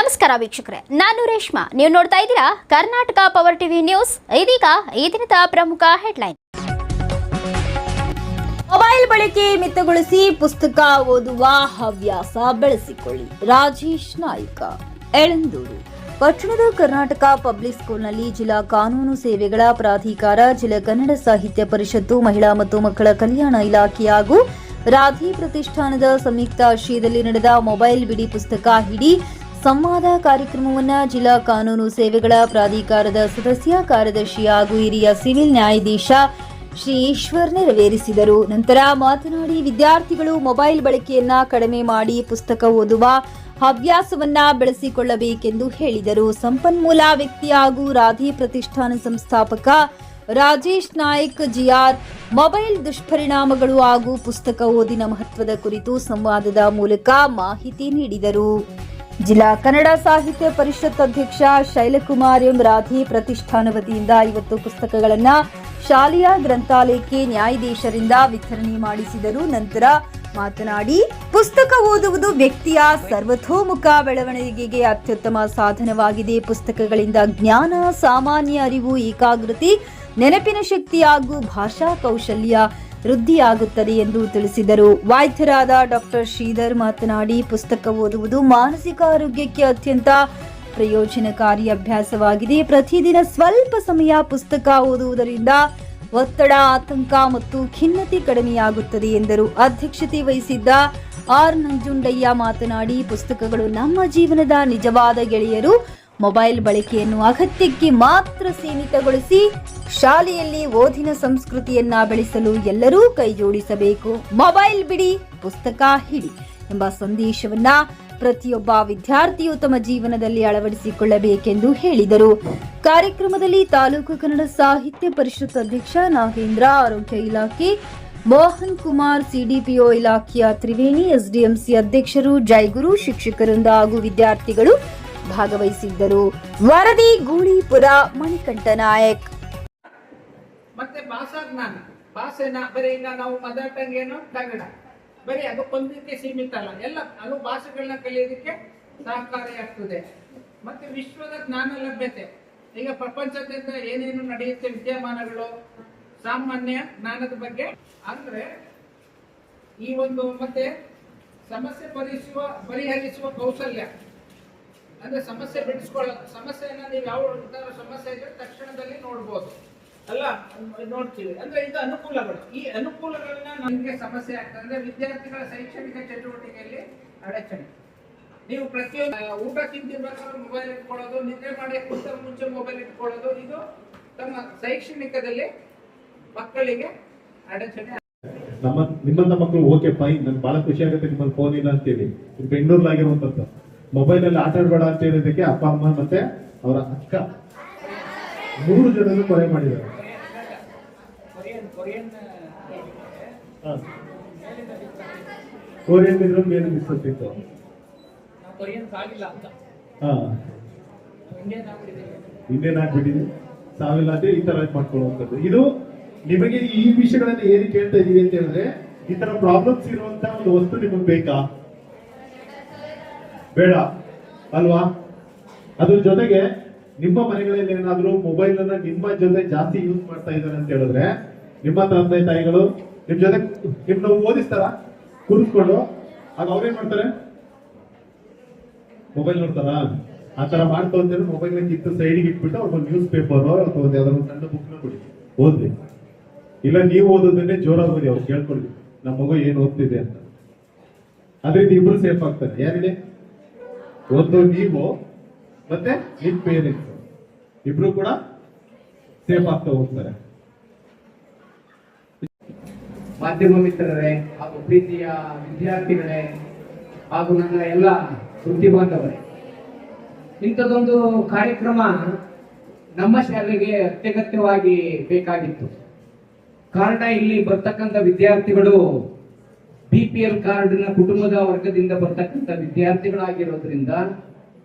ನಮಸ್ಕಾರ ವೀಕ್ಷಕರೇ, ನಾನು ರೇಷ್ಮಾ. ನೀವು ನೋಡ್ತಾ ಇದ್ದೀರಾ ಕರ್ನಾಟಕ ಪವರ್ ಟಿವಿ ನ್ಯೂಸ್. ಇದೀಗ ಈ ದಿನದ ಪ್ರಮುಖ ಹೆಡ್ಲೈನ್. ಮೊಬೈಲ್ ಬಳಕೆ ಮಿತಗೊಳಿಸಿ ಪುಸ್ತಕ ಓದುವ ಹವ್ಯಾಸ ಬೆಳೆಸಿಕೊಳ್ಳಿ. ರಾಜೇಶ್ ನಾಯ್ಕ, ಎಳಂದೂರು. ಪಟ್ಟಣದ ಕರ್ನಾಟಕ ಪಬ್ಲಿಕ್ ಸ್ಕೂಲ್ನಲ್ಲಿ ಜಿಲ್ಲಾ ಕಾನೂನು ಸೇವೆಗಳ ಪ್ರಾಧಿಕಾರ, ಜಿಲ್ಲಾ ಕನ್ನಡ ಸಾಹಿತ್ಯ ಪರಿಷತ್ತು, ಮಹಿಳಾ ಮತ್ತು ಮಕ್ಕಳ ಕಲ್ಯಾಣ ಇಲಾಖೆ ಹಾಗೂ ರಾಧಿ ಪ್ರತಿಷ್ಠಾನದ ಸಂಯುಕ್ತ ಆಶ್ರಯದಲ್ಲಿ ನಡೆದ ಮೊಬೈಲ್ ಬಿಡಿ ಪುಸ್ತಕ ಹಿಡಿ ಸಂವಾದ ಕಾರ್ಯಕ್ರಮವನ್ನು ಜಿಲ್ಲಾ ಕಾನೂನು ಸೇವೆಗಳ ಪ್ರಾಧಿಕಾರದ ಸದಸ್ಯ ಕಾರ್ಯದರ್ಶಿ ಹಾಗೂ ಹಿರಿಯ ಸಿವಿಲ್ ನ್ಯಾಯಾಧೀಶ ಶ್ರೀ ಈಶ್ವರ್ ನೆರವೇರಿಸಿದರು. ನಂತರ ಮಾತನಾಡಿ, ವಿದ್ಯಾರ್ಥಿಗಳು ಮೊಬೈಲ್ ಬಳಕೆಯನ್ನ ಕಡಿಮೆ ಮಾಡಿ ಪುಸ್ತಕ ಓದುವ ಹವ್ಯಾಸವನ್ನ ಬೆಳೆಸಿಕೊಳ್ಳಬೇಕೆಂದು ಹೇಳಿದರು. ಸಂಪನ್ಮೂಲ ವ್ಯಕ್ತಿ ಹಾಗೂ ರಾಧಿ ಪ್ರತಿಷ್ಠಾನ ಸಂಸ್ಥಾಪಕ ರಾಜೇಶ್ ನಾಯ್ಕ್ ಜಿಆರ್ ಮೊಬೈಲ್ ದುಷ್ಪರಿಣಾಮಗಳು ಹಾಗೂ ಪುಸ್ತಕ ಓದಿನ ಮಹತ್ವದ ಕುರಿತು ಸಂವಾದದ ಮೂಲಕ ಮಾಹಿತಿ ನೀಡಿದರು. ಜಿಲ್ಲಾ ಕನ್ನಡ ಸಾಹಿತ್ಯ ಪರಿಷತ್ ಅಧ್ಯಕ್ಷ ಶೈಲಕುಮಾರ್ ಎಂ ರಾಧಿ ಪ್ರತಿಷ್ಠಾನ ವತಿಯಿಂದ 50 ಪುಸ್ತಕಗಳನ್ನು ಶಾಲೆಯ ಗ್ರಂಥಾಲಯಕ್ಕೆ ನ್ಯಾಯಾಧೀಶರಿಂದ ವಿತರಣೆ ಮಾಡಿಸಿದರು. ನಂತರ ಮಾತನಾಡಿ, ಪುಸ್ತಕ ಓದುವುದು ವ್ಯಕ್ತಿಯ ಸರ್ವತೋಮುಖ ಬೆಳವಣಿಗೆಗೆ ಅತ್ಯುತ್ತಮ ಸಾಧನವಾಗಿದೆ. ಪುಸ್ತಕಗಳಿಂದ ಜ್ಞಾನ, ಸಾಮಾನ್ಯ ಅರಿವು, ಏಕಾಗ್ರತೆ, ನೆನಪಿನ ಶಕ್ತಿ ಹಾಗೂ ಭಾಷಾ ಕೌಶಲ್ಯ ವೃದ್ಧಿಯಾಗುತ್ತದೆ ಎಂದು ತಿಳಿಸಿದರು. ವೈದ್ಯರಾದ ಡಾಕ್ಟರ್ ಶ್ರೀಧರ್ ಮಾತನಾಡಿ, ಪುಸ್ತಕ ಓದುವುದು ಮಾನಸಿಕ ಆರೋಗ್ಯಕ್ಕೆ ಅತ್ಯಂತ ಪ್ರಯೋಜನಕಾರಿ ಅಭ್ಯಾಸವಾಗಿದೆ. ಪ್ರತಿದಿನ ಸ್ವಲ್ಪ ಸಮಯ ಪುಸ್ತಕ ಓದುವುದರಿಂದ ಒತ್ತಡ, ಆತಂಕ ಮತ್ತು ಖಿನ್ನತೆ ಕಡಿಮೆಯಾಗುತ್ತದೆ ಎಂದರು. ಅಧ್ಯಕ್ಷತೆ ವಹಿಸಿದ್ದ ಆರ್ ನಂಜುಂಡಯ್ಯ ಮಾತನಾಡಿ, ಪುಸ್ತಕಗಳು ನಮ್ಮ ಜೀವನದ ನಿಜವಾದ ಗೆಳೆಯರು. ಮೊಬೈಲ್ ಬಳಕೆಯನ್ನು ಅಗತ್ಯಕ್ಕೆ ಮಾತ್ರ ಸೀಮಿತಗೊಳಿಸಿ ಶಾಲೆಯಲ್ಲಿ ಓದಿನ ಸಂಸ್ಕೃತಿಯನ್ನ ಬೆಳೆಸಲು ಎಲ್ಲರೂ ಕೈಜೋಡಿಸಬೇಕು. ಮೊಬೈಲ್ ಬಿಡಿ, ಪುಸ್ತಕ ಹಿಡಿ ಎಂಬ ಸಂದೇಶವನ್ನ ಪ್ರತಿಯೊಬ್ಬ ವಿದ್ಯಾರ್ಥಿಯು ತಮ್ಮ ಜೀವನದಲ್ಲಿ ಅಳವಡಿಸಿಕೊಳ್ಳಬೇಕೆಂದು ಹೇಳಿದರು. ಕಾರ್ಯಕ್ರಮದಲ್ಲಿ ತಾಲೂಕು ಕನ್ನಡ ಸಾಹಿತ್ಯ ಪರಿಷತ್ ಅಧ್ಯಕ್ಷ ನಾಗೇಂದ್ರ, ಆರೋಗ್ಯ ಇಲಾಖೆ ಮೋಹನ್ ಕುಮಾರ್, ಸಿಡಿಪಿಒ ಇಲಾಖೆಯ ತ್ರಿವೇಣಿ, ಎಸ್ಡಿಎಂಸಿ ಅಧ್ಯಕ್ಷರು ಜೈಗುರು, ಶಿಕ್ಷಕರಿಂದ ಹಾಗೂ ವಿದ್ಯಾರ್ಥಿಗಳು ಭಾಗವಹಿಸಿದ್ದರು. ವರದಿ ಗೂಳಿಪುರ, ಮಣಿಕಂಠ ನಾಯಕ್. ಮತ್ತೆ ಭಾಷಾ ಜ್ಞಾನ, ಭಾಷೆನ ಬರೀ ಈಗ ನಾವು ಮದರ್ ಟಂಗ್ ಏನು ಕನ್ನಡ, ಬರೀ ಅದಕ್ಕೊಂದಕ್ಕೆ ಸೀಮಿತ ಅಲ್ಲ, ಎಲ್ಲ ಹಲವು ಭಾಷೆಗಳನ್ನ ಕಲಿಯೋದಕ್ಕೆ ಸಹಕಾರಿಯಾಗ್ತದೆ. ಮತ್ತೆ ವಿಶ್ವದ ಜ್ಞಾನ ಲಭ್ಯತೆ, ಈಗ ಪ್ರಪಂಚದಿಂದ ಏನೇನು ನಡೆಯುತ್ತೆ ವಿದ್ಯಮಾನಗಳು, ಸಾಮಾನ್ಯ ಜ್ಞಾನದ ಬಗ್ಗೆ ಅಂದ್ರೆ ಈ ಒಂದು, ಮತ್ತೆ ಸಮಸ್ಯೆ ಪರಿಹರಿಸುವ ಕೌಶಲ್ಯ, ಅಂದ್ರೆ ಸಮಸ್ಯೆ ಬಿಡಿಸ್ಕೊಳ್ಳೋದು. ಸಮಸ್ಯೆಯನ್ನ ನೀವು ಯಾವ ಸಮಸ್ಯೆ ಇದ್ರೆ ತಕ್ಷಣದಲ್ಲಿ ನೋಡ್ಬೋದು ಅಲ್ಲ, ನೋಡ್ತೀವಿ. ಅಂದ್ರೆ ಇದು ಅನುಕೂಲಗಳು. ಈ ಅನುಕೂಲಗಳನ್ನ ನಮಗೆ ಸಮಸ್ಯೆ ಆಗ್ತದೆ ಅಂದ್ರೆ ವಿದ್ಯಾರ್ಥಿಗಳ ಶೈಕ್ಷಣಿಕ ಚಟುವಟಿಕೆಯಲ್ಲಿ ಅಡಚಣೆ. ನೀವು ಪ್ರತಿಯೊಂದು ಊಟ ತಿಂದಿರ್ಬೇಕಾದ್ರೆ ಮೊಬೈಲ್ ಇಟ್ಕೊಳ್ಳೋದು, ನಿದ್ರೆ ಮಾಡಿ ಮುಂಚೆ ಮೊಬೈಲ್ ಇಟ್ಕೊಳ್ಳೋದು, ಇದು ತಮ್ಮ ಶೈಕ್ಷಣಿಕದಲ್ಲಿ ಮಕ್ಕಳಿಗೆ ಅಡಚಣೆ. ನಿಮ್ಮಂತ ಮಕ್ಕಳು ಓಕೆ ಫೈನ್, ನನ್ಗೆ ಬಹಳ ಖುಷಿ ಆಗುತ್ತೆ ನಿಮ್ಮಲ್ಲಿ ಫೋನ್ ಇಲ್ಲ ಅಂತೇಳಿ. ಬೆಂಗಳೂರಲ್ಲಾಗಿರುವಂತದ್ದು ಮೊಬೈಲ್ ಅಲ್ಲಿ ಆಟ ಆಡಬೇಡ ಅಂತ ಹೇಳಿದಕ್ಕೆ ಅಪ್ಪ ಅಮ್ಮ ಮತ್ತೆ ಅವರ ಅಕ್ಕ 3 ಜನರು ಕೊಲೆ ಮಾಡಿದ್ದಾರೆ. ಕೊರಿಯನ್ ಇದ್ರ ಮೇಲೆ ಮಿಸ್ತಿತ್ತು. ಇಂಡಿಯನ್ ಆಗ್ಬಿಟ್ಟಿದೆ, ಸಾವಿಲ್ಲ ಅಂತ ಈ ತರ ಮಾಡ್ಕೊಳ್ಳುವಂಥದ್ದು. ಇದು ನಿಮಗೆ ಈ ವಿಷಯಗಳನ್ನ ಏನಕ್ಕೆ ಹೇಳ್ತಾ ಇದೀವಿ ಅಂತ ಹೇಳಿದ್ರೆ, ಈ ತರ ಪ್ರಾಬ್ಲಮ್ಸ್ ಇರುವಂತ ಒಂದು ವಸ್ತು ನಿಮಗೆ ಬೇಕಾ ಬೇಡ ಅಲ್ವಾ? ಅದ್ರ ಜೊತೆಗೆ ನಿಮ್ಮ ಮನೆಗಳಲ್ಲಿ ಏನಾದ್ರು ಮೊಬೈಲ್ ಅನ್ನ ನಿಮ್ಮ ಜೊತೆ ಜಾಸ್ತಿ ಯೂಸ್ ಮಾಡ್ತಾ ಇದ್ದಾರೆ ಅಂತ ಹೇಳಿದ್ರೆ, ನಿಮ್ಮ ತಂದೆ ತಾಯಿಗಳು ನಿಮ್ ಜೊತೆ ನಿಮ್ನ ಓದಿಸ್ತಾರ ಕೂರಿಸ್ಕೊಂಡು, ಆಗ ಅವ್ರೇನ್ ಮಾಡ್ತಾರೆ? ಮೊಬೈಲ್ ನೋಡ್ತಾರ. ಆ ತರ ಮಾಡ್ತಾ ಅಂತೇಳಿ ಮೊಬೈಲ್ ಕಿತ್ತು ಸೈಡಿಗೆ ಇಟ್ಬಿಟ್ಟು ಅವ್ರ ನ್ಯೂಸ್ ಪೇಪರ್ ಅಥವಾ ಯಾವ್ದಾದ್ರು ಸಣ್ಣ ಬುಕ್ ನ ಕೊಡಿ, ಓದ್ಲಿ. ಇಲ್ಲ ನೀವು ಓದೋದನ್ನೇ ಜೋರಾಗಿ ಓದಿ, ಅವ್ರು ಕೇಳ್ಕೊಳ್ಳಿ ನಮ್ಮ ಮಗು ಏನ್ ಓದ್ತಿದೆ ಅಂತ. ಅದ್ರಿಂದ ಇಬ್ರು ಸೇಫ್ ಆಗ್ತಾರೆ. ಯಾರಿಗೆ? ಒಂದು ನೀವು ಮತ್ತೆ ನಿಮ್ ಪೇರೆಂಟ್ಸ್ ಇಬ್ರು ಕೂಡ ಸೇಫ್ ಆಗ್ತಾ ಹೋಗ್ತಾರೆ. ಮಾಧ್ಯಮ ಮಿತ್ರರೇ ಹಾಗೂ ಪ್ರೀತಿಯ ವಿದ್ಯಾರ್ಥಿಗಳೇ ಹಾಗೂ ನನ್ನ ಎಲ್ಲ ವೃತ್ತಿ ಬಾಂಧವರೇ, ಇಂಥದ್ದೊಂದು ಕಾರ್ಯಕ್ರಮ ನಮ್ಮ ಶಾಲೆಗೆ ಅತ್ಯಗತ್ಯವಾಗಿ ಬೇಕಾಗಿತ್ತು. ಕಾರಣ, ಇಲ್ಲಿ ಬರ್ತಕ್ಕಂಥ ವಿದ್ಯಾರ್ಥಿಗಳು BPL ಕಾರ್ಡ್ನ ಕುಟುಂಬದ ವರ್ಗದಿಂದ ಬರ್ತಕ್ಕಂಥ ವಿದ್ಯಾರ್ಥಿಗಳಾಗಿರೋದ್ರಿಂದ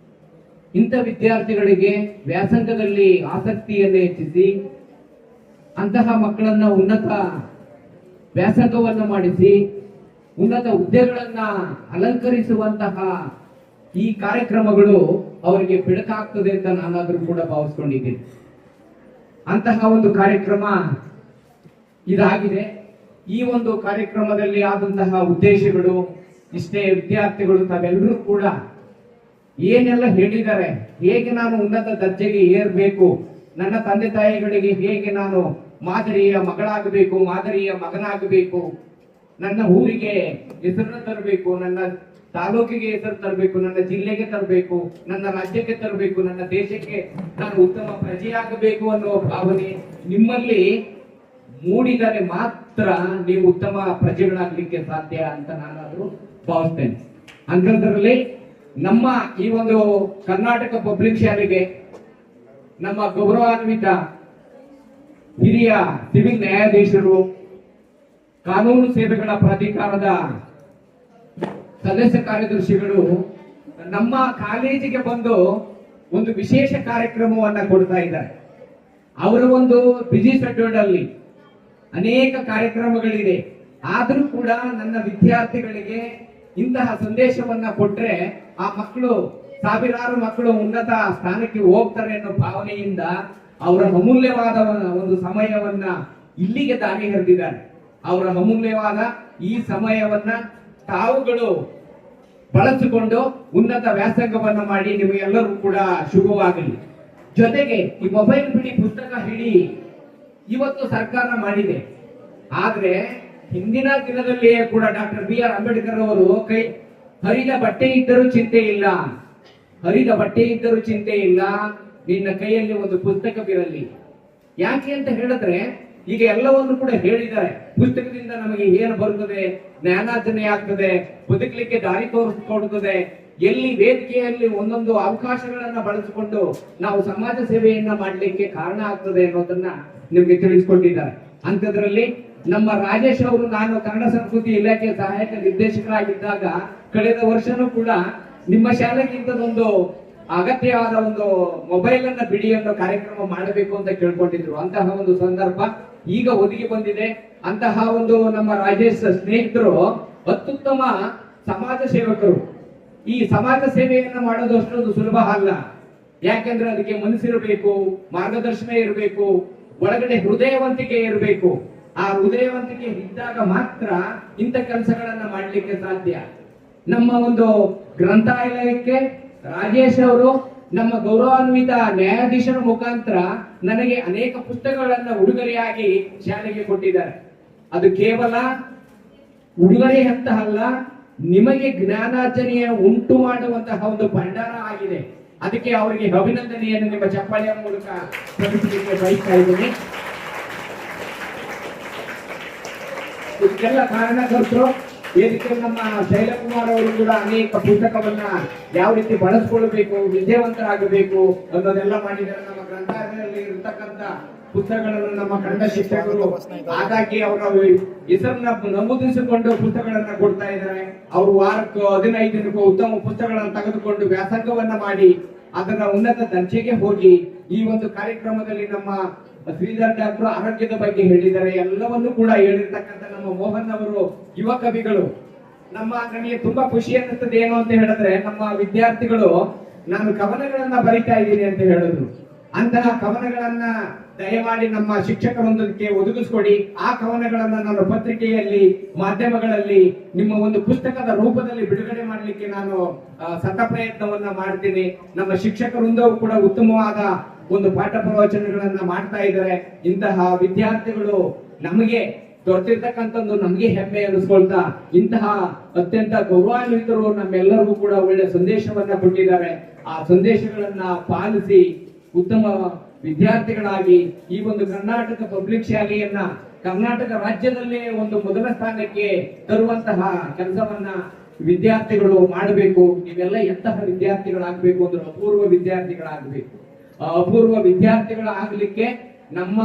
ಇಂಥ ವಿದ್ಯಾರ್ಥಿಗಳಿಗೆ ವ್ಯಾಸಂಗದಲ್ಲಿ ಆಸಕ್ತಿಯನ್ನು ಹೆಚ್ಚಿಸಿ ಅಂತಹ ಮಕ್ಕಳನ್ನ ಉನ್ನತ ವ್ಯಾಸಂಗವನ್ನು ಮಾಡಿಸಿ ಉನ್ನತ ಹುದ್ದೆಗಳನ್ನ ಅಲಂಕರಿಸುವಂತಹ ಈ ಕಾರ್ಯಕ್ರಮಗಳು ಅವರಿಗೆ ಬೆಳಕಾಗ್ತದೆ ಅಂತ ನಾನಾದ್ರೂ ಕೂಡ ಭಾವಿಸ್ಕೊಂಡಿದ್ದೀನಿ. ಅಂತಹ ಒಂದು ಕಾರ್ಯಕ್ರಮ ಇದಾಗಿದೆ. ಈ ಒಂದು ಕಾರ್ಯಕ್ರಮದಲ್ಲಿ ಆದಂತಹ ಉದ್ದೇಶಗಳು ಇಷ್ಟೇ. ವಿದ್ಯಾರ್ಥಿಗಳು ತಾವೆಲ್ಲರೂ ಕೂಡ ಏನೆಲ್ಲ ಹೇಳಿದ್ದಾರೆ, ಹೇಗೆ ನಾನು ಉನ್ನತ ದರ್ಜೆಗೆ ಏರ್ಬೇಕು, ನನ್ನ ತಂದೆ ತಾಯಿಗಳಿಗೆ ಹೇಗೆ ನಾನು ಮಾದರಿಯ ಮಗಳಾಗಬೇಕು, ಮಾದರಿಯ ಮಗನಾಗಬೇಕು, ನನ್ನ ಊರಿಗೆ ಹೆಸರನ್ನು ತರಬೇಕು, ನನ್ನ ತಾಲೂಕಿಗೆ ಹೆಸರು ತರಬೇಕು, ನನ್ನ ಜಿಲ್ಲೆಗೆ ತರಬೇಕು, ನನ್ನ ರಾಜ್ಯಕ್ಕೆ ತರಬೇಕು, ನನ್ನ ದೇಶಕ್ಕೆ ನಾನು ಉತ್ತಮ ಪ್ರಜೆಯಾಗಬೇಕು ಅನ್ನೋ ಭಾವನೆ ನಿಮ್ಮಲ್ಲಿ ಮೂಡಿದರೆ ಮಾತ್ರ ನೀವು ಉತ್ತಮ ಪ್ರಜೆಗಳಾಗ್ಲಿಕ್ಕೆ ಸಾಧ್ಯ ಅಂತ ನಾನಾದ್ರೂ ಭಾವಿಸ್ತೇನೆ. ಅಂಥದ್ರಲ್ಲಿ ನಮ್ಮ ಈ ಒಂದು ಕರ್ನಾಟಕ ಪಬ್ಲಿಕ್ ಶಾಲೆಗೆ ನಮ್ಮ ಗೌರವಾನ್ವಿತ ಹಿರಿಯ ಸಿವಿಲ್ ನ್ಯಾಯಾಧೀಶರು, ಕಾನೂನು ಸೇವೆಗಳ ಪ್ರಾಧಿಕಾರದ ಸದಸ್ಯ ಕಾರ್ಯದರ್ಶಿಗಳು ನಮ್ಮ ಕಾಲೇಜಿಗೆ ಬಂದು ಒಂದು ವಿಶೇಷ ಕಾರ್ಯಕ್ರಮವನ್ನ ಕೊಡ್ತಾ ಇದ್ದಾರೆ. ಅವರ ಒಂದು ಬಿಸಿ ಶೆಡ್ಯೂಲ್ ಅಲ್ಲಿ ಅನೇಕ ಕಾರ್ಯಕ್ರಮಗಳಿದೆ. ಆದ್ರೂ ಕೂಡ ನನ್ನ ವಿದ್ಯಾರ್ಥಿಗಳಿಗೆ ಇಂತಹ ಸಂದೇಶವನ್ನ ಕೊಟ್ರೆ ಆ ಮಕ್ಕಳು, ಸಾವಿರಾರು ಮಕ್ಕಳು ಉನ್ನತ ಸ್ಥಾನಕ್ಕೆ ಹೋಗ್ತಾರೆ ಅನ್ನೋ ಭಾವನೆಯಿಂದ ಅವರ ಅಮೂಲ್ಯವಾದ ಒಂದು ಸಮಯವನ್ನ ಇಲ್ಲಿಗೆ ದಾರಿ ಹರಿದಿದ್ದಾರೆ. ಅವರ ಅಮೂಲ್ಯವಾದ ಈ ಸಮಯವನ್ನ ತಾವುಗಳು ಬಳಸಿಕೊಂಡು ಉನ್ನತ ವ್ಯಾಸಂಗವನ್ನ ಮಾಡಿ ನಿಮಗೆಲ್ಲರೂ ಕೂಡ ಶುಭವಾಗಲಿ. ಜೊತೆಗೆ ಈ ಮೊಬೈಲ್ ಬಿಡಿ, ಪುಸ್ತಕ ಹಿಡಿ ಇವತ್ತು ಸರ್ಕಾರ ಮಾಡಿದೆ. ಆದ್ರೆ ಹಿಂದಿನ ದಿನದಲ್ಲಿಯೇ ಕೂಡ ಡಾಕ್ಟರ್ ಬಿ ಆರ್ ಅಂಬೇಡ್ಕರ್ ಅವರು ಹರಿದ ಬಟ್ಟೆ ಇದ್ದರೂ ಚಿಂತೆ ಇಲ್ಲ, ಹರಿದ ಬಟ್ಟೆ ಇದ್ದರೂ ಚಿಂತೆ ಇಲ್ಲ, ನಿನ್ನ ಕೈಯಲ್ಲಿ ಒಂದು ಪುಸ್ತಕವಿರಲಿ. ಯಾಕೆ ಅಂತ ಹೇಳಿದ್ರೆ ಈಗ ಎಲ್ಲವನ್ನು ಕೂಡ ಹೇಳಿದ್ದಾರೆ. ಪುಸ್ತಕದಿಂದ ನಮಗೆ ಏನು ಬರುತ್ತದೆ, ಜ್ಞಾನಾರ್ಜನೆ ಆಗ್ತದೆ, ಬದುಕಲಿಕ್ಕೆ ದಾರಿ ತೋರಿಸಿಕೊಡುತ್ತದೆ, ಎಲ್ಲಿ ವೇದಿಕೆಯಲ್ಲಿ ಒಂದೊಂದು ಅವಕಾಶಗಳನ್ನ ಬಳಸಿಕೊಂಡು ನಾವು ಸಮಾಜ ಸೇವೆಯನ್ನ ಮಾಡಲಿಕ್ಕೆ ಕಾರಣ ಆಗ್ತದೆ ಅನ್ನೋದನ್ನ ನಿಮ್ಗೆ ತಿಳಿಸ್ಕೊಟ್ಟಿದ್ದಾರೆ. ಅಂಥದ್ರಲ್ಲಿ ನಮ್ಮ ರಾಜೇಶ್ ಅವರು, ನಾನು ಕನ್ನಡ ಸಂಸ್ಕೃತಿ ಇಲಾಖೆ ಸಹಾಯಕ ನಿರ್ದೇಶಕರಾಗಿದ್ದಾಗ ಕಳೆದ ವರ್ಷನೂ ಕೂಡ ನಿಮ್ಮ ಶಾಲೆಗೆ ಇಂಥದೊಂದು ಅಗತ್ಯವಾದ ಒಂದು ಮೊಬೈಲ್ ಅನ್ನ ಬಿಡಿ ಅನ್ನೋ ಕಾರ್ಯಕ್ರಮ ಮಾಡಬೇಕು ಅಂತ ಕೇಳ್ಕೊಂಡಿದ್ರು. ಅಂತಹ ಒಂದು ಸಂದರ್ಭ ಈಗ ಒದಗಿ ಬಂದಿದೆ. ಅಂತಹ ಒಂದು ನಮ್ಮ ರಾಜೇಶ್ ಸ್ನೇಹಿತರು ಅತ್ಯುತ್ತಮ ಸಮಾಜ ಸೇವಕರು. ಈ ಸಮಾಜ ಸೇವೆಯನ್ನ ಮಾಡೋದು ಅಷ್ಟೊಂದು ಸುಲಭ ಅಲ್ಲ. ಯಾಕೆಂದ್ರೆ ಅದಕ್ಕೆ ಮನಸ್ಸಿರಬೇಕು, ಮಾರ್ಗದರ್ಶನ ಇರಬೇಕು, ಒಳಗಡೆ ಹೃದಯವಂತಿಕೆ ಇರಬೇಕು. ಆ ಹೃದಯವಂತಿಕೆ ಇದ್ದಾಗ ಮಾತ್ರ ಇಂಥ ಕೆಲಸಗಳನ್ನ ಮಾಡ್ಲಿಕ್ಕೆ ಸಾಧ್ಯ. ನಮ್ಮ ಒಂದು ಗ್ರಂಥಾಲಯಕ್ಕೆ ರಾಜೇಶ್ ಅವರು ನಮ್ಮ ಗೌರವಾನ್ವಿತ ನ್ಯಾಯಾಧೀಶರ ಮುಖಾಂತರ ನನಗೆ ಅನೇಕ ಪುಸ್ತಕಗಳನ್ನ ಉಡುಗೊರೆಯಾಗಿ ಶಾಲೆಗೆ ಕೊಟ್ಟಿದ್ದಾರೆ. ಅದು ಕೇವಲ ಉಡುಗೊರೆ ಅಂತ ಅಲ್ಲ, ನಿಮಗೆ ಜ್ಞಾನಾರ್ಜನೆಯ ಉಂಟು ಮಾಡುವಂತಹ ಒಂದು ಭಂಡಾರ ಆಗಿದೆ. ಅದಕ್ಕೆ ಅವರಿಗೆ ಅಭಿನಂದನೆಯನ್ನು ನಿಮ್ಮ ಚಪ್ಪಾಳೆಯ ಮೂಲಕ ಸಲ್ಲಿಸಲಿಕ್ಕೆ ಬಯಸ್ತಾ ಇದ್ದೀನಿ. ಇದಕ್ಕೆಲ್ಲ ಕಾರಣಕರ್ತರು ವೇದಿಕೆ ನಮ್ಮ ಶೈಲಕುಮಾರ್ ಅವರು ಕೂಡ ಅನೇಕ ಪುಸ್ತಕವನ್ನ ಯಾವ ರೀತಿ ಬಳಸ್ಕೊಳ್ಬೇಕು, ವಿದ್ಯಾವಂತರಾಗಬೇಕು ಅನ್ನೋದೆಲ್ಲ ಮಾಡಿದ್ದಾರೆ. ನಮ್ಮ ಗ್ರಂಥಾಲಯದಲ್ಲಿ ಇರತಕ್ಕಂತ ಪುಸ್ತಕಗಳನ್ನು ನಮ್ಮ ಕನ್ನಡ ಶಿಕ್ಷಕರು ಹಾಗಾಗಿ ಅವರ ಹೆಸರನ್ನ ನಮೂದಿಸಿಕೊಂಡು ಪುಸ್ತಕಗಳನ್ನ ಕೊಡ್ತಾ ಇದ್ದಾರೆ. ಅವರು ವಾರಕ್ಕೂ 15 ದಿನಕ್ಕೂ ಉತ್ತಮ ಪುಸ್ತಕಗಳನ್ನು ತೆಗೆದುಕೊಂಡು ವ್ಯಾಸಂಗವನ್ನ ಮಾಡಿ ಅದನ್ನ ಉನ್ನತ ದರ್ಜೆಗೆ ಹೋಗಿ ಈ ಒಂದು ಕಾರ್ಯಕ್ರಮದಲ್ಲಿ ನಮ್ಮ ಶ್ರೀಧರ್ ಡಾಕ್ಟರ್ ಆರೋಗ್ಯದ ಬಗ್ಗೆ ಹೇಳಿದ್ದಾರೆ. ಎಲ್ಲವನ್ನೂ ಕೂಡ ಹೇಳಿರ್ತಕ್ಕಂಥ ನಮ್ಮ ಮೋಹನ್ ಅವರು ಯುವ ಕವಿಗಳು. ನನಗೆ ತುಂಬಾ ಖುಷಿ ಅನ್ನಿಸ್ತದೆ ಏನು ಅಂತ ಹೇಳಿದ್ರೆ, ನಮ್ಮ ವಿದ್ಯಾರ್ಥಿಗಳು ನಾನು ಕವನಗಳನ್ನ ಬರಿತಾ ಇದ್ದೀನಿ ಅಂತ ಹೇಳಿದ್ರು. ಅಂತಹ ಕವನಗಳನ್ನ ದಯಮಾಡಿ ನಮ್ಮ ಶಿಕ್ಷಕರೊಂದಿಗೆ ಒದಗಿಸ್ಕೊಡಿ. ಆ ಕವನಗಳನ್ನ ನಾನು ಪತ್ರಿಕೆಯಲ್ಲಿ, ಮಾಧ್ಯಮಗಳಲ್ಲಿ ನಿಮ್ಮ ಒಂದು ಪುಸ್ತಕದ ರೂಪದಲ್ಲಿ ಬಿಡುಗಡೆ ಮಾಡಲಿಕ್ಕೆ ನಾನು ಸತ ಪ್ರಯತ್ನವನ್ನ ಮಾಡ್ತೀನಿ. ನಮ್ಮ ಶಿಕ್ಷಕರೊಂದವರು ಕೂಡ ಉತ್ತಮವಾದ ಒಂದು ಪಾಠ ಪ್ರವಚನಗಳನ್ನ ಮಾಡ್ತಾ ಇದ್ದಾರೆ. ಇಂತಹ ವಿದ್ಯಾರ್ಥಿಗಳು ನಮಗೆ ದೊರೆತಿರ್ತಕ್ಕಂಥದ್ದು ನಮಗೆ ಹೆಮ್ಮೆ ಅನಿಸ್ಕೊಳ್ತಾ, ಇಂತಹ ಅತ್ಯಂತ ಗೌರವಾನ್ವಿತರು ನಮ್ಮೆಲ್ಲರಿಗೂ ಕೂಡ ಒಳ್ಳೆ ಸಂದೇಶವನ್ನ ಕೊಟ್ಟಿದ್ದಾರೆ. ಆ ಸಂದೇಶಗಳನ್ನ ಪಾಲಿಸಿ ಉತ್ತಮ ವಿದ್ಯಾರ್ಥಿಗಳಾಗಿ ಈ ಒಂದು ಕರ್ನಾಟಕ ಪಬ್ಲಿಕ್ ಶಾಲೆಯನ್ನ ಕರ್ನಾಟಕ ರಾಜ್ಯದಲ್ಲೇ ಒಂದು ಮೊದಲ ಸ್ಥಾನಕ್ಕೆ ತರುವಂತಹ ಕೆಲಸವನ್ನ ವಿದ್ಯಾರ್ಥಿಗಳು ಮಾಡಬೇಕು. ನೀವೆಲ್ಲ ಎಂತಹ ವಿದ್ಯಾರ್ಥಿಗಳಾಗಬೇಕು ಅಂದ್ರೆ ಅಪೂರ್ವ ವಿದ್ಯಾರ್ಥಿಗಳಾಗಬೇಕು. ಅಪೂರ್ವ ವಿದ್ಯಾರ್ಥಿಗಳಾಗಲಿಕ್ಕೆ ನಮ್ಮ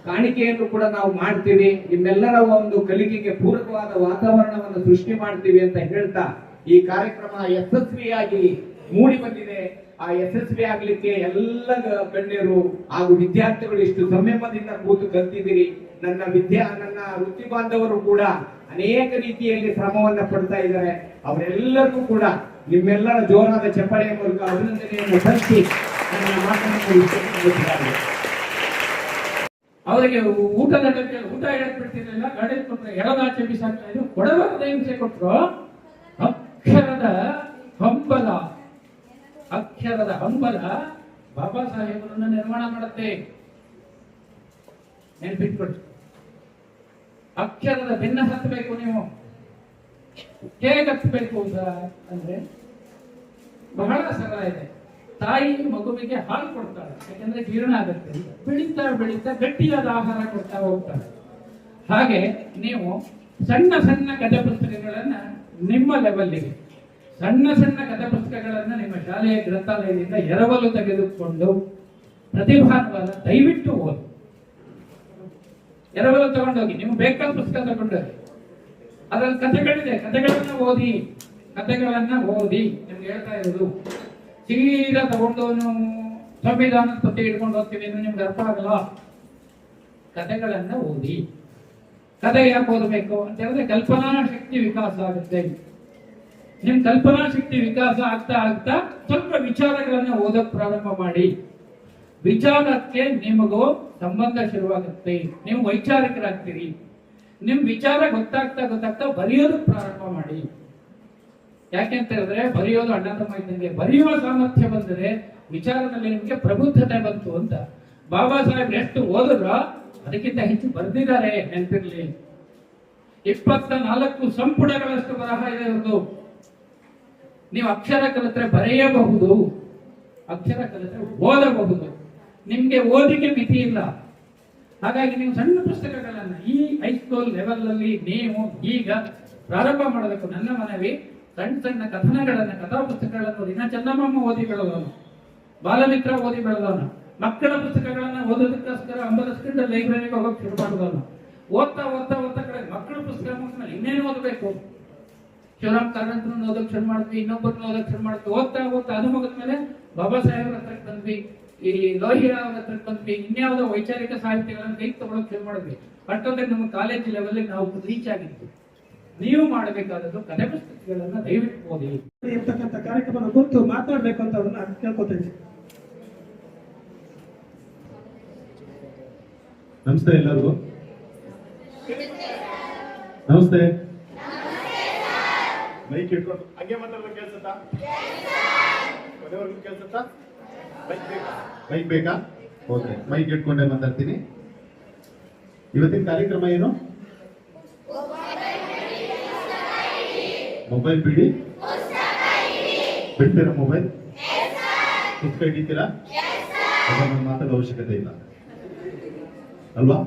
ಕಾಣಿಕೆಯನ್ನು ಕೂಡ ನಾವು ಮಾಡ್ತೀವಿ. ನಿಮ್ಮೆಲ್ಲರ ಒಂದು ಕಲಿಕೆಗೆ ಪೂರಕವಾದ ವಾತಾವರಣವನ್ನು ಸೃಷ್ಟಿ ಮಾಡ್ತೀವಿ ಅಂತ ಹೇಳ್ತಾ ಈ ಕಾರ್ಯಕ್ರಮ ಯಶಸ್ವಿಯಾಗಿ ಮೂಡಿ ಬಂದಿದೆ. ಆ ಯಶಸ್ವಿ ಆಗ್ಲಿಕ್ಕೆ ಎಲ್ಲ ಗಣ್ಯರು ಹಾಗೂ ವಿದ್ಯಾರ್ಥಿಗಳು ಇಷ್ಟು ಸಂಯಮದಿಂದ ಕೂತು ಕಲ್ತಿದ್ದೀರಿ. ನನ್ನ ವೃತ್ತಿ ಬಾಂಧವರು ಕೂಡ ಅನೇಕ ರೀತಿಯಲ್ಲಿ ಶ್ರಮವನ್ನ ಪಡ್ತಾ ಇದ್ದಾರೆ. ಅವರೆಲ್ಲರಿಗೂ ಕೂಡ ನಿಮ್ಮೆಲ್ಲರ ಜೋರಾದ ಚಪ್ಪಾಳೆಯ ಮೂಲಕ ಅಭಿನಂದನೆಯನ್ನು ಸಲ್ಲಿಸಿ ನನ್ನ ಮಾತನ್ನು ಮುಗಿಸುತ್ತಿದ್ದೇನೆ. ಅವರಿಗೆ ಊಟದ ಡಬ್ಬಿ ಊಟ ಹೇಳಕ್ ಬಿಡ್ತಿರ್ಲಿಲ್ಲ, ಗಾಡಿ ಕೊಟ್ಟರೆ ಎಳದಾಚೆ ಬಿಸಾಕ್ತಾ ಇದ್ರು. ಕೊಡಬಾರದ ಹಿಂಸೆ ಕೊಟ್ಟರು. ಅಕ್ಷರದ ಹಂಬಲ ಬಾಬಾ ಸಾಹೇಬರನ್ನ ನಿರ್ಮಾಣ ಮಾಡುತ್ತೆ. ನೆನ್ಪಿಟ್ಕೊಡಿ, ಅಕ್ಷರದ ಬೆನ್ನ ಹತ್ತಬೇಕು. ನೀವು ಹೇಗೆ ಹತ್ತಬೇಕು ಅಂದ್ರೆ ಬಹಳ ಸರಳ ಇದೆ. ತಾಯಿ ಮಗುವಿಗೆ ಹಾಲು ಕೊಡ್ತಾಳೆ, ಯಾಕಂದ್ರೆ ಜೀರ್ಣ ಆಗುತ್ತೆ ಅಂತ. ಬೆಳೀತಾ ಬೆಳೀತಾ ಗಟ್ಟಿಯಾದ ಆಹಾರ ಕೊಡ್ತಾ ಹೋಗ್ತಾಳೆ. ಹಾಗೆ ನೀವು ಸಣ್ಣ ಸಣ್ಣ ಕಥೆ ಪುಸ್ತಕಗಳನ್ನ ನಿಮ್ಮ ಲೆವೆಲ್ಗೆ, ಸಣ್ಣ ಸಣ್ಣ ಕಥೆ ಪುಸ್ತಕಗಳನ್ನ ನಿಮ್ಮ ಶಾಲೆಯ ಗ್ರಂಥಾಲಯದಿಂದ ಎರವಲು ತೆಗೆದುಕೊಂಡು ಪ್ರತಿ ಭಾನುವಾರ ದಯವಿಟ್ಟು ಓದಿ. ಎರವಲು ತಗೊಂಡೋಗಿ, ನಿಮ್ಗೆ ಬೇಕಾದ ಪುಸ್ತಕ ತಗೊಂಡೋಗಿ, ಅದ್ರಲ್ಲಿ ಕಥೆಗಳಿದೆ, ಕಥೆಗಳನ್ನ ಓದಿ ನಿಮ್ಗೆ ಹೇಳ್ತಾ ಇರೋದು. ಸೀದಾ ತಗೊಂಡವನು ಸಂವಿಧಾನದ ಪುಸ್ತಕ ಹಿಡ್ಕೊಂಡು ಹೋಗ್ತೀವಿ ಅಂದ್ರೆ ನಿಮ್ಗೆ ಅರ್ಥ ಆಗಲ್ಲ. ಕಥೆಗಳನ್ನ ಓದಿ. ಕಥೆ ಯಾಕೆ ಓದಬೇಕು ಅಂತ ಹೇಳಿದ್ರೆ ಕಲ್ಪನಾ ಶಕ್ತಿ ವಿಕಾಸ ಆಗುತ್ತೆ. ನಿಮ್ ಕಲ್ಪನಾ ಶಕ್ತಿ ವಿಕಾಸ ಆಗ್ತಾ ಆಗ್ತಾ ಸ್ವಲ್ಪ ವಿಚಾರಗಳನ್ನ ಓದಕ್ ಪ್ರಾರಂಭ ಮಾಡಿ. ವಿಚಾರಕ್ಕೆ ನಿಮಗೂ ಸಂಬಂಧ ಶುರುವಾಗುತ್ತೆ. ನೀವು ವೈಚಾರಿಕರಾಗ್ತೀರಿ. ನಿಮ್ ವಿಚಾರ ಗೊತ್ತಾಗ್ತಾ ಬರೆಯೋದಕ್ಕೆ ಪ್ರಾರಂಭ ಮಾಡಿ. ಯಾಕೆಂತ ಹೇಳಿದ್ರೆ ಬರೆಯೋದು ಅಣ್ಣ ತಮ್ಮ ಇದ್ದಂಗೆ. ಬರೆಯುವ ಸಾಮರ್ಥ್ಯ ಬಂದರೆ ವಿಚಾರದಲ್ಲಿ ನಿಮ್ಗೆ ಪ್ರಬುದ್ಧತೆ ಬಂತು ಅಂತ. ಬಾಬಾ ಸಾಹೇಬ್ ಎಷ್ಟು ಓದಿದ್ರ ಅದಕ್ಕಿಂತ ಹೆಚ್ಚು ಬರೆದಿದ್ದಾರೆ, ನೆನಪಿರ್ಲಿ. 24 ಸಂಪುಟಗಳಷ್ಟು ಬರಹ ಇದೆ ಇರೋದು. ನೀವು ಅಕ್ಷರ ಕಲಿತ್ರೆ ಬರೆಯಬಹುದು, ಅಕ್ಷರ ಕಲಿತ್ರೆ ಓದಬಹುದು. ನಿಮ್ಗೆ ಓದಿಗೆ ಮಿತಿ ಇಲ್ಲ. ಹಾಗಾಗಿ ನೀವು ಸಣ್ಣ ಪುಸ್ತಕಗಳನ್ನ ಈ ಹೈಸ್ಕೂಲ್ ಲೆವೆಲ್ ಅಲ್ಲಿ ನೀವು ಈಗ ಪ್ರಾರಂಭ ಮಾಡಬೇಕು. ನನ್ನ ಮನವಿ, ಸಣ್ಣ ಸಣ್ಣ ಕಥನಗಳನ್ನ, ಕಥಾ ಪುಸ್ತಕಗಳನ್ನು ಓದಿ. ನಾ ಚಂದಮಾಮ ಓದಿ ಬೆಳೆದವನು, ಬಾಲಮಿತ್ರ ಓದಿ ಬೆಳೆದವನು. ಮಕ್ಕಳ ಪುಸ್ತಕಗಳನ್ನ ಓದೋದಕ್ಕೋಸ್ಕರ ಅಂಬಲಸ್ಕಂಡ ಲೈಬ್ರರಿಗೆ ಹೋಗೋಕೆ ಶುರು ಮಾಡಿದವನು. ಓದ್ತಾ ಕಡೆ ಮಕ್ಕಳ ಪುಸ್ತಕ ಮುಗಿದ್ಮೇಲೆ ಇನ್ನೇನು ಓದಬೇಕು? ಶಿವರಾಮ್ ಕಾರಂತರನ್ನ ಓದೋಕೆ ಶುರು ಮಾಡಿದ್ವಿ, ಇನ್ನೊಬ್ಬರನ್ನ ಓದೋಕೆ ಶುರು ಮಾಡಿದ್ವಿ. ಓದ್ತಾ ಅದು ಮುಗಿದ್ಮೇಲೆ ಬಾಬಾ ಸಾಹೇಬ್ರ ಹತ್ರಕ್ಕೆ ಬಂದ್ವಿ, ಈ ಲೋಹಿಯಾ ಅವ್ರ ಹತ್ರಕ್ಕೆ ಬಂದ್ವಿ, ಇನ್ಯಾವುದೋ ವೈಚಾರಿಕ ಸಾಹಿತ್ಯಗಳನ್ನು ಕೈಗೆ ತಗೊಳಕ್ ಶುರು ಮಾಡಿದ್ವಿ. ಅಷ್ಟೊಂದಿಗೆ ನಮ್ಮ ಕಾಲೇಜ್ ಲೆವೆಲ್ ನಾವು ರೀಚ್ ಆಗಿದ್ವಿ. ನೀವು ಮಾಡಬೇಕಾದದ್ದು ಕಥೆ ಪುಸ್ತಕಗಳನ್ನ ದಯವಿಟ್ಟು ಓದಿ. ಇರ್ತಕ್ಕಂಥ ಕಾರ್ಯಕ್ರಮದ ಕುರಿತು ಮಾತನಾಡಬೇಕು ಅಂತ ಅವ್ರನ್ನ ಕೇಳ್ಕೊತಾ ಇದ್ದೀನಿ. ನಮಸ್ತೆ ಎಲ್ಲರಿಗೂ. ನಮಸ್ತೆ. ಮೈಕ್ ಇಟ್ಕೊಂಡು ಹಂಗೆ ಮಾತಾಡೋದು ಕೇಳಿಸುತ್ತಾ? ಮನೆವರೆಗೂ ಕೇಳಿಸುತ್ತಾ? ಮೈಕ್ ಬೇಕಾ? ಓಕೆ, ಮೈಕ್ ಇಟ್ಕೊಂಡೆ ಮಾತಾಡ್ತೀನಿ. ಇವತ್ತಿನ ಕಾರ್ಯಕ್ರಮ ಏನು? ಮೊಬೈಲ್ ಬಿಡಿ. ಬಿಡ್ತೀರಾ ಮೊಬೈಲ್? ಪುಸ್ತಕ ಹಿಡಿತೀರಾ? ಅದನ್ನು ಮಾತಾಡೋ ಅವಶ್ಯಕತೆ ಇಲ್ಲ ಅಲ್ವಾ?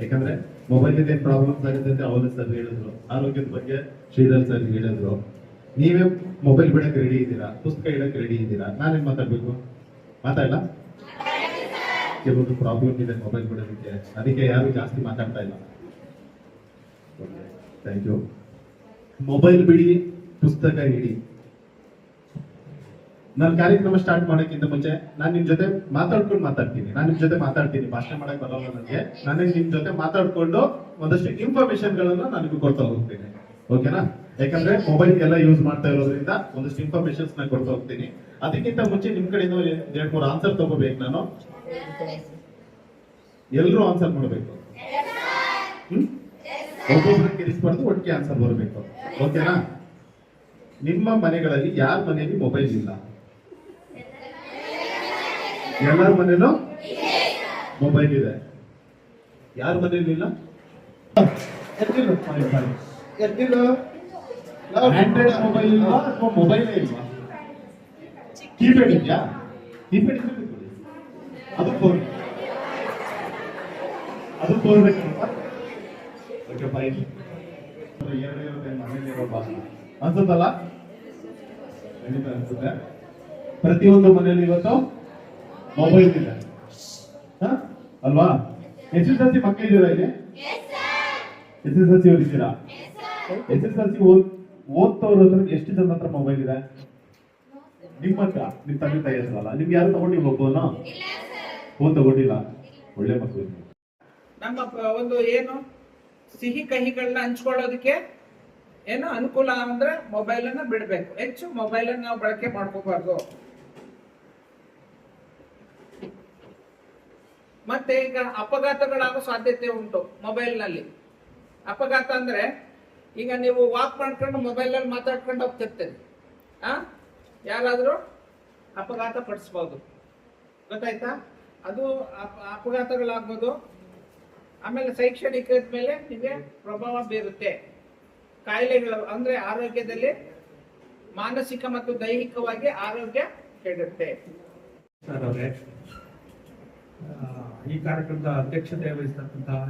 ಯಾಕಂದ್ರೆ ಮೊಬೈಲ್ ಏನ್ ಪ್ರಾಬ್ಲಮ್ಸ್ ಆಗುತ್ತೆ ಅಂತ ಅವರು ಸರ್ ಹೇಳಿದ್ರು. ಆರೋಗ್ಯದ ಬಗ್ಗೆ ಶ್ರೀಧರ್ ಸರ್ ಹೇಳಿದ್ರು. ನೀವೇ ಮೊಬೈಲ್ ಬಿಡಕ್ಕೆ ರೆಡಿ ಇದ್ದೀರಾ, ಪುಸ್ತಕ ಇಡಕ್ಕೆ ರೆಡಿ ಇದ್ದೀರಾ. ನಾನೇನ್ ಮಾತಾಡ್ಬೇಕು? ಮಾತಾಡಲ್ಲ. ಕೆಲವೊಂದು ಪ್ರಾಬ್ಲಮ್ ಇದೆ ಮೊಬೈಲ್ ಬಿಡೋದಕ್ಕೆ, ಅದಕ್ಕೆ ಯಾರು ಜಾಸ್ತಿ ಮಾತಾಡ್ತಾ ಇಲ್ಲ. Thank you. ಮೊಬೈಲ್ ಬಿಡಿ, ಪುಸ್ತಕ ಇಡಿ. ನಾನು ಕಾರ್ಯಕ್ರಮ ಸ್ಟಾರ್ಟ್ ಮಾಡೋಕ್ಕಿಂತ ಮುಂಚೆ ನಾನು ನಿಮ್ ಜೊತೆ ಮಾತಾಡ್ತೀನಿ. ನಾನು ನಿಮ್ ಜೊತೆ ಮಾತಾಡ್ತೀನಿ, ಭಾಷಣ ಮಾಡಕ್ ಬರೋಲ್ಲ ನನಗೆ. ನಾನು ನಿಮ್ ಜೊತೆ ಮಾತಾಡ್ಕೊಂಡು ಒಂದಷ್ಟು ಇನ್ಫಾರ್ಮೇಶನ್ ಗಳನ್ನ ನನಗೂ ಕೊಡ್ತಾ ಹೋಗ್ತೀನಿ. ಓಕೆನಾ? ಯಾಕಂದ್ರೆ ಮೊಬೈಲ್ ಎಲ್ಲ ಯೂಸ್ ಮಾಡ್ತಾ ಇರೋದ್ರಿಂದ ಒಂದಷ್ಟು ಇನ್ಫಾರ್ಮೇಶನ್ಸ್ ನಾನು ಕೊಡ್ತಾ ಹೋಗ್ತೀನಿ. ಅದಕ್ಕಿಂತ ಮುಂಚೆ ನಿಮ್ ಕಡೆಯಿಂದ 2-3 ಆನ್ಸರ್ ತಗೋಬೇಕು. ನಾನು ಎಲ್ಲರೂ ಆನ್ಸರ್ ಮಾಡಬೇಕು. ಒಬ್ಬೊಬ್ಬರು ಕಿರಿಸ್ಬಾರ್ದು, ಒಟ್ಟಿಗೆ ಆನ್ಸರ್ ಬರಬೇಕು. ಓಕೆನಾ? ನಿಮ್ಮ ಮನೆಗಳಲ್ಲಿ ಯಾರ ಮನೆಯಲ್ಲಿ ಮೊಬೈಲ್ ಇಲ್ಲ? ಎಲ್ಲರ ಮನೇಲೂ ಮೊಬೈಲ್ ಇದೆ. ಯಾರ ಮನೆಯಲ್ಲಿ ಇಲ್ಲ? ಆಂಡ್ರಾಯ್ಡ್ ಮೊಬೈಲ್ ಇಲ್ವಾ ಅಥವಾ ಮೊಬೈಲೇ ಇಲ್ವಾ? ಕೀಪ್ಯಾಡ್ ಇದೆಯಾ? ಕೀಪ್ಯಾಡ್ ಇದ್ರೆ ಅದು ಫೋನ್ ಓಕೆ ಫೈನ್. 2 ಮನೆಯಲ್ಲಿರೋ ಭಾಷೆ ಅನ್ಸುತ್ತಲ್ಲ? ಅನ್ಸುತ್ತೆ. ಪ್ರತಿಯೊಂದು ಮನೆಯಲ್ಲಿ ಇವತ್ತು ಮೊಬೈಲ್ ಇದೆ ಅಲ್ವಾ? SSLC ಮಕ್ಕಳಿದ್ದೀರಾ ಇಲ್ಲಿ? SSLC ಓದಿದ್ದೀರಾ? SSLC ಓದ್ತವ್ರ ಹತ್ರ ಎಷ್ಟು ಜನ ಹತ್ರ ಮೊಬೈಲ್ ಇದೆ? ನಿಮ್ಮ ಹತ್ರ, ನಿಮ್ ತಂದೆ ತಾಯಿ ಹತ್ರಲ್ಲ. ನಿಮ್ಗೆ ಯಾರು ತಗೊಂಡಿಲ್ವ ಫೋನ್ ತಗೊಂಡಿಲ್ಲ? ಒಳ್ಳೆ ಮಕ್ಕಳು. ನಮ್ಮ ಒಂದು ಏನು ಸಿಹಿ ಕಹಿಗಳನ್ನ ಹಂಚ್ಕೊಳ್ಳೋದಕ್ಕೆ ಏನೋ ಅನುಕೂಲ ಅಂದ್ರೆ ಮೊಬೈಲ್ ಅನ್ನ ಬಿಡಬೇಕು, ಹೆಚ್ಚು ಮೊಬೈಲ್ ಅನ್ನ ನಾವು ಬಳಕೆ ಮಾಡ್ಕೋಬಾರ್ದು. ಮತ್ತೆ ಈಗ ಅಪಘಾತಗಳಾಗೋ ಸಾಧ್ಯತೆ ಉಂಟು ಮೊಬೈಲ್ ನಲ್ಲಿ. ಅಪಘಾತ ಅಂದ್ರೆ ಈಗ ನೀವು ವಾಕ್ ಮಾಡ್ಕೊಂಡು ಮೊಬೈಲ್ ಅಲ್ಲಿ ಮಾತಾಡ್ಕೊಂಡು ಹೋಗ್ತಿರ್ತೀರಿ, ಯಾರಾದ್ರೂ ಅಪಘಾತ ಪಡಿಸ್ಬೋದು, ಗೊತ್ತಾಯ್ತಾ? ಅದು ಅಪಘಾತಗಳಾಗ್ಬೋದು. ಆಮೇಲೆ ಶೈಕ್ಷಣಿಕದ ಮೇಲೆ ನಿಮಗೆ ಪ್ರಭಾವ ಬೀರುತ್ತೆ. ಕಾಯಿಲೆಗಳು ಅಂದ್ರೆ ಆರೋಗ್ಯದಲ್ಲಿ ಮಾನಸಿಕ ಮತ್ತು ದೈಹಿಕವಾಗಿ ಆರೋಗ್ಯ ಕೆಡುತ್ತೆ. ಸರ್ ಅವರೇ, ಈ ಕಾರ್ಯಕ್ರಮದ ಅಧ್ಯಕ್ಷತೆ ವಹಿಸ್ತಕ್ಕಂತಹ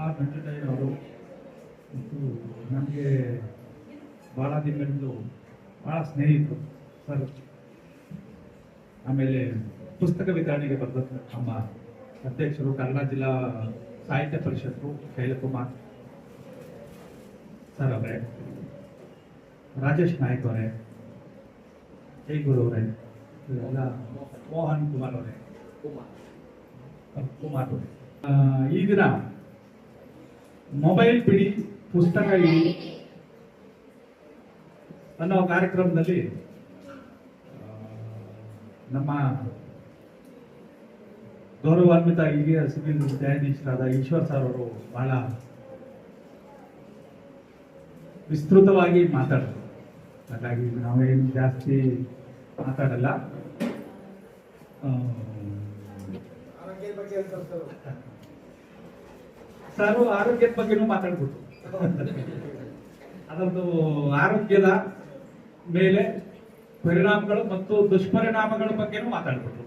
ಆರ್ ವೆಂಕಟಯ್ಯನವರು ಮತ್ತು ನನಗೆ ಭಾಳ ದಿನಗಳಿಂದ ಭಾಳ ಸ್ನೇಹಿತರು ಸರ್. ಆಮೇಲೆ ಪುಸ್ತಕ ವಿತರಣೆಗೆ ಬಂದ ನಮ್ಮ ಅಧ್ಯಕ್ಷರು ಕನ್ನಡ ಜಿಲ್ಲಾ ಸಾಹಿತ್ಯ ಪರಿಷತ್ತು ಶೈಲಕುಮಾರ್ ಸರ್ ಅವರೇ, ರಾಜೇಶ್ ನಾಯ್ಕ್ ಅವರೇ, ಜೈಗುರು ಅವರೇ, ಇವರೆಲ್ಲ ಮೋಹನ್ ಕುಮಾರ್ ಅವರೇ, ಕುಮಾರ್ ಅವರೇ, ಈ ದಿನ ಮೊಬೈಲ್ ಬಿಡಿ ಪುಸ್ತಕ ಇಡಿ ಅನ್ನೋ ಕಾರ್ಯಕ್ರಮದಲ್ಲಿ ನಮ್ಮ ಗೌರವಾನ್ವಿತ ಹಿರಿಯ ಸಿವಿಲ್ ನ್ಯಾಯಾಧೀಶರಾದ ಈಶ್ವರ್ ಸರ್ ಅವರು ಬಹಳ ವಿಸ್ತೃತವಾಗಿ ಮಾತಾಡಿದ್ರು. ಹಾಗಾಗಿ ನಾವೇನು ಜಾಸ್ತಿ ಮಾತಾಡಲ್ಲ. ಸರ್ ಆರೋಗ್ಯದ ಬಗ್ಗೆನೂ ಮಾತಾಡ್ಬಿಟ್ಟು ಅದೊಂದು ಆರೋಗ್ಯದ ಮೇಲೆ ಪರಿಣಾಮಗಳು ಮತ್ತು ದುಷ್ಪರಿಣಾಮಗಳ ಬಗ್ಗೆನೂ ಮಾತಾಡ್ಬಿಟ್ರು.